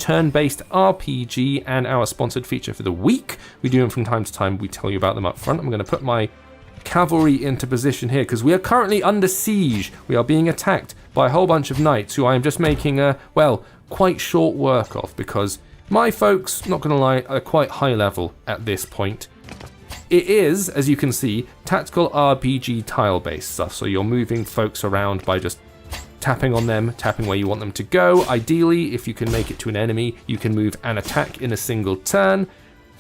turn-based RPG and our sponsored feature for the week. We do them from time to time. We tell you about them up front. I'm going to put my cavalry into position here because we are currently under siege. We are being attacked by a whole bunch of knights who I am just making quite short work of because my folks, not going to lie, are quite high level at this point. It is, as you can see, tactical RPG tile-based stuff, so you're moving folks around by just tapping on them, tapping where you want them to go. Ideally, if you can make it to an enemy, you can move and attack in a single turn.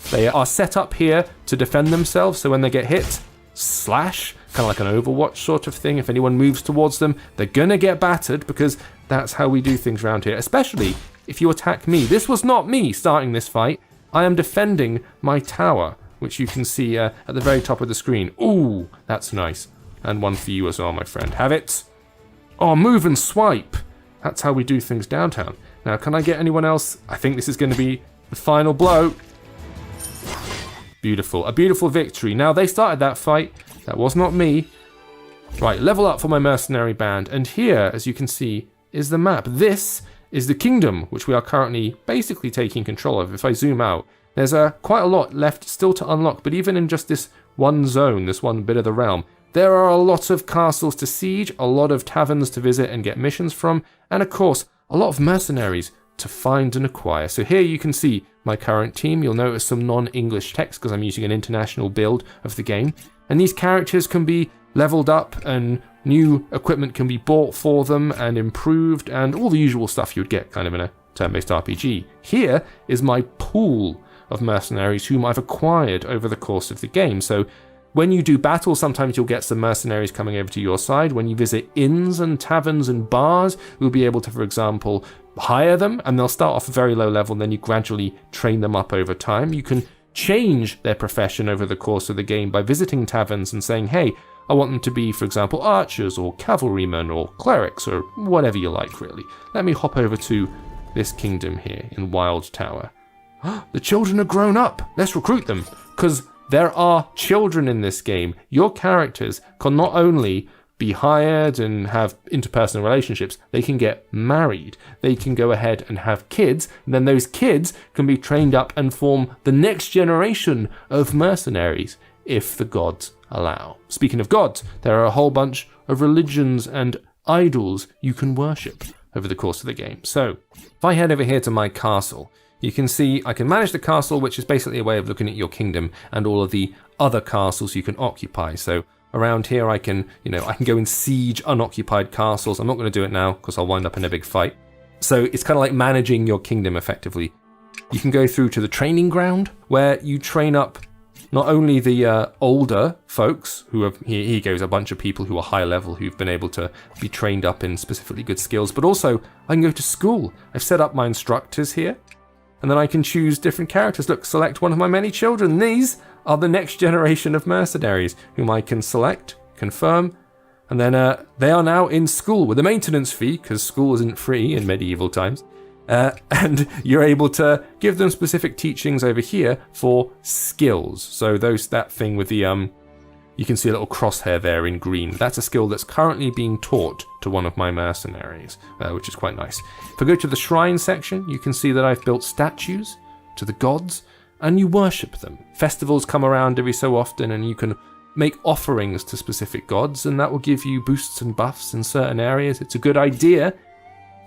They are set up here to defend themselves, so when they get hit, slash, kind of like an Overwatch sort of thing. If anyone moves towards them, they're gonna get battered because that's how we do things around here, especially if you attack me. This was not me starting this fight. I am defending my tower, which you can see at the very top of the screen. Ooh, that's nice. And one for you as well, my friend. Have it. Oh, move and swipe. That's how we do things downtown. Now, can I get anyone else? I think this is going to be the final blow. Beautiful. A beautiful victory. Now, they started that fight. That was not me. Right, level up for my mercenary band. And here, as you can see, is the map. This is the kingdom, which we are currently basically taking control of. If I zoom out, there's quite a lot left still to unlock. But even in just this one zone, this one bit of the realm, there are a lot of castles to siege, a lot of taverns to visit and get missions from, and of course, a lot of mercenaries to find and acquire. So here you can see my current team. You'll notice some non-English text because I'm using an international build of the game. And these characters can be leveled up and new equipment can be bought for them and improved and all the usual stuff you'd get kind of in a turn-based RPG. Here is my pool of mercenaries whom I've acquired over the course of the game. So when you do battle, sometimes you'll get some mercenaries coming over to your side. When you visit inns and taverns and bars, you'll be able to, for example, hire them, and they'll start off very low level, and then you gradually train them up over time. You can change their profession over the course of the game by visiting taverns and saying, hey, I want them to be, for example, archers or cavalrymen or clerics or whatever you like, really. Let me hop over to this kingdom here in Wild Tower. The children are grown up. Let's recruit them, because there are children in this game. Your characters can not only be hired and have interpersonal relationships, they can get married. They can go ahead and have kids, and then those kids can be trained up and form the next generation of mercenaries, if the gods allow. Speaking of gods, there are a whole bunch of religions and idols you can worship over the course of the game. So, if I head over here to my castle, you can see I can manage the castle, which is basically a way of looking at your kingdom and all of the other castles you can occupy. So around here I can go and siege unoccupied castles. I'm not going to do it now because I'll wind up in a big fight. So it's kind of like managing your kingdom effectively. You can go through to the training ground where you train up not only the older folks who have, here goes a bunch of people who are high level who've been able to be trained up in specifically good skills, but also I can go to school. I've set up my instructors here. And then I can choose different characters. Look, select one of my many children. These are the next generation of mercenaries whom I can select, confirm, and then they are now in school with a maintenance fee because school isn't free in medieval times. And you're able to give them specific teachings over here for skills. So that thing with the you can see a little crosshair there in green. That's a skill that's currently being taught to one of my mercenaries, which is quite nice. If I go to the shrine section, you can see that I've built statues to the gods, and you worship them. Festivals come around every so often, and you can make offerings to specific gods, and that will give you boosts and buffs in certain areas. It's a good idea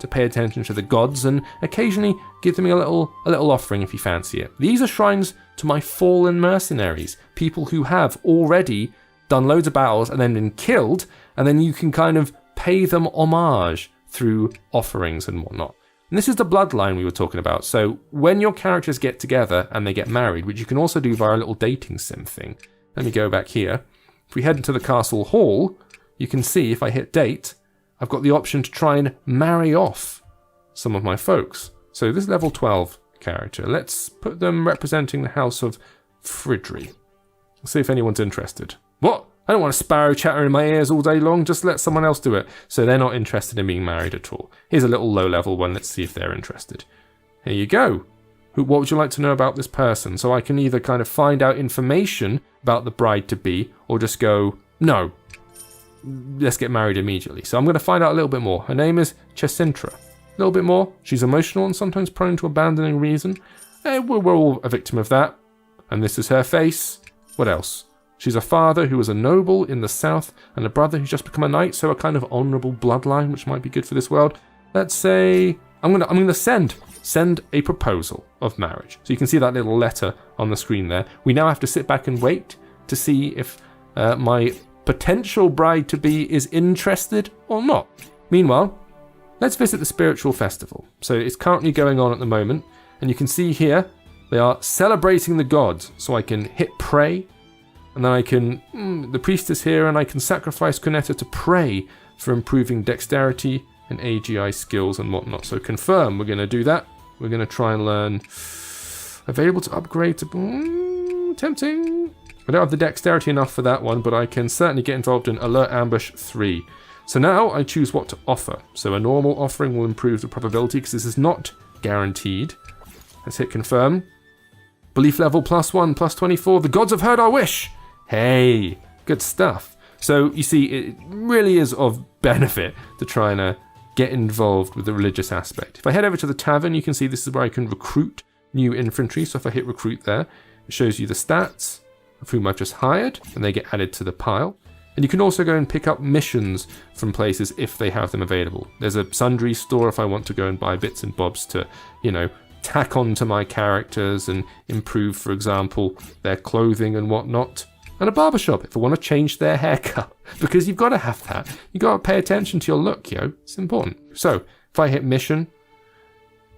to pay attention to the gods and occasionally give them a little offering if you fancy it. These are shrines to my fallen mercenaries, people who have already done loads of battles and then been killed, and then you can kind of pay them homage through offerings and whatnot. And this is the bloodline we were talking about. So when your characters get together and they get married, which you can also do via a little dating sim thing. Let me go back here. If we head into the castle hall, you can see if I hit date, I've got the option to try and marry off some of my folks. So this level 12 character, let's put them representing the house of Fridry. Let's see if anyone's interested. What? I don't want a sparrow chattering in my ears all day long, just let someone else do it. So they're not interested in being married at all. Here's a little low level one, let's see if they're interested. Here you go. What would you like to know about this person? So I can either kind of find out information about the bride-to-be or just go, no, let's get married immediately. So I'm going to find out a little bit more. Her name is Jacintra. little bit more. She's emotional and sometimes prone to abandoning reason. We're all a victim of that. And this is her face. What else? She's a father who was a noble in the south and a brother who's just become a knight, so a kind of honourable bloodline, which might be good for this world. Let's say I'm gonna send a proposal of marriage. So you can see that little letter on the screen there. We now have to sit back and wait to see if my potential bride-to-be is interested or not. Meanwhile, let's visit the spiritual festival. So it's currently going on at the moment, and you can see here they are celebrating the gods. So I can hit pray, and then I can, the priest is here, and I can sacrifice Cornetta to pray for improving dexterity and AGI skills and whatnot. So confirm, we're going to do that. We're going to try and learn available to upgrade to tempting. I don't have the dexterity enough for that one, but I can certainly get involved in Alert Ambush 3. So now I choose what to offer. So a normal offering will improve the probability because this is not guaranteed. Let's hit confirm. Belief level +1, +24. The gods have heard our wish. Hey, good stuff. So you see, it really is of benefit to try and get involved with the religious aspect. If I head over to the tavern, you can see this is where I can recruit new infantry. So if I hit recruit there, it shows you the stats of whom I've just hired, and they get added to the pile. And you can also go and pick up missions from places if they have them available. There's a sundry store if I want to go and buy bits and bobs to, tack on to my characters and improve, for example, their clothing and whatnot. And a barbershop if I want to change their haircut, because you've got to have that. You've got to pay attention to your look, It's important. So if I hit mission,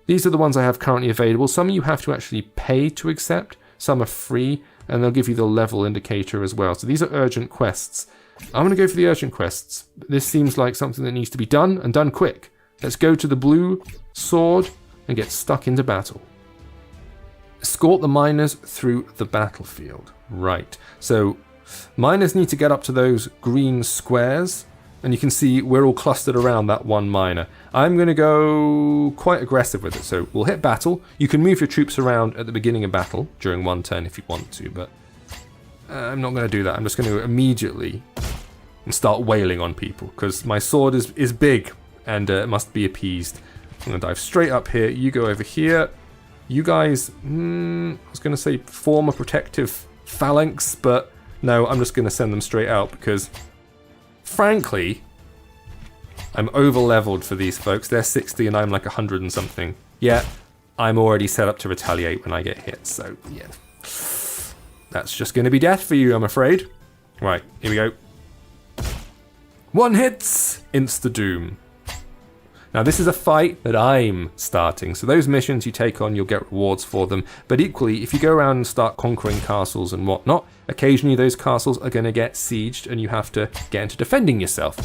these are the ones I have currently available. Some you have to actually pay to accept. Some are free, and they'll give you the level indicator as well. So these are urgent quests. I'm going to go for the urgent quests. This seems like something that needs to be done, and done quick. Let's go to the blue sword and get stuck into battle. Escort the miners through the battlefield. Right. So miners need to get up to those green squares, and you can see we're all clustered around that one miner. I'm going to go quite aggressive with it. So we'll hit battle. You can move your troops around at the beginning of battle during one turn if you want to, but I'm not going to do that. I'm just going to immediately start wailing on people because my sword is big and it must be appeased. I'm going to dive straight up here. You go over here. You guys, I was going to say form a protective phalanx, but no, I'm just going to send them straight out because, frankly, I'm over-leveled for these folks. They're 60 and I'm like 100 and something. Yeah, I'm already set up to retaliate when I get hit, so yeah. That's just going to be death for you, I'm afraid. Right, here we go. One hits, insta-doom. Now this is a fight that I'm starting, so those missions you take on, you'll get rewards for them, but equally, if you go around and start conquering castles and whatnot, occasionally those castles are going to get sieged and you have to get into defending yourself,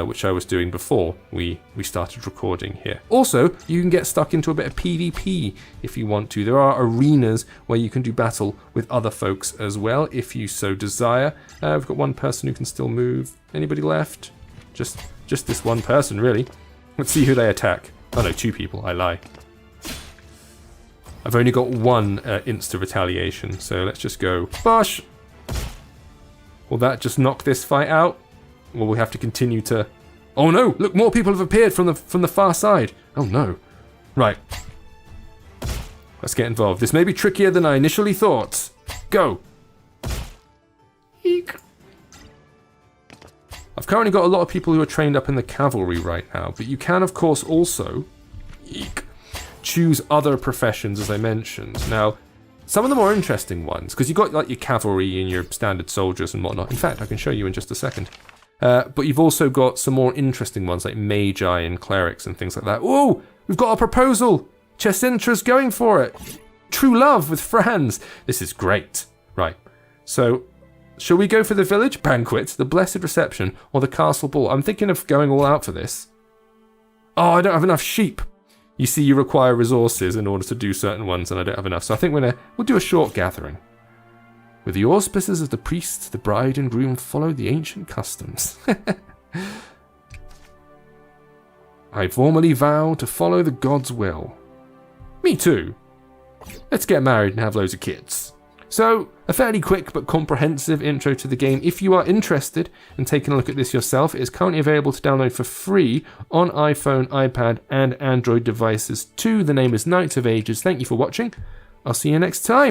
which I was doing before we started recording here. Also, you can get stuck into a bit of PvP if you want to. There are arenas where you can do battle with other folks as well, if you so desire. We've got one person who can still move. Anybody left? Just this one person, really. Let's see who they attack. Oh no, 2 people, I lie. I've only got one insta-retaliation, so let's just go bosh! Will that just knock this fight out? Or will we have to continue to... Oh no, look, more people have appeared from the far side. Oh no. Right. Let's get involved. This may be trickier than I initially thought. Go! Eek. I've currently got a lot of people who are trained up in the cavalry right now, but you can, of course, also choose other professions, as I mentioned. Now, some of the more interesting ones, because you've got like your cavalry and your standard soldiers and whatnot. In fact, I can show you in just a second. But you've also got some more interesting ones like magi and clerics and things like that. Whoa, we've got a proposal. Chesintra's going for it. True love with Franz. This is great. Right, so... shall we go for the village banquet, the blessed reception, or the castle ball? I'm thinking of going all out for this. Oh, I don't have enough sheep. You see, you require resources in order to do certain ones, and I don't have enough. So I think we'll do a short gathering. With the auspices of the priest, the bride and groom follow the ancient customs. I formally vow to follow the God's will. Me too. Let's get married and have loads of kids. So, a fairly quick but comprehensive intro to the game. If you are interested in taking a look at this yourself, it is currently available to download for free on iPhone, iPad, and Android devices too. The name is Knights of Ages. Thank you for watching. I'll see you next time.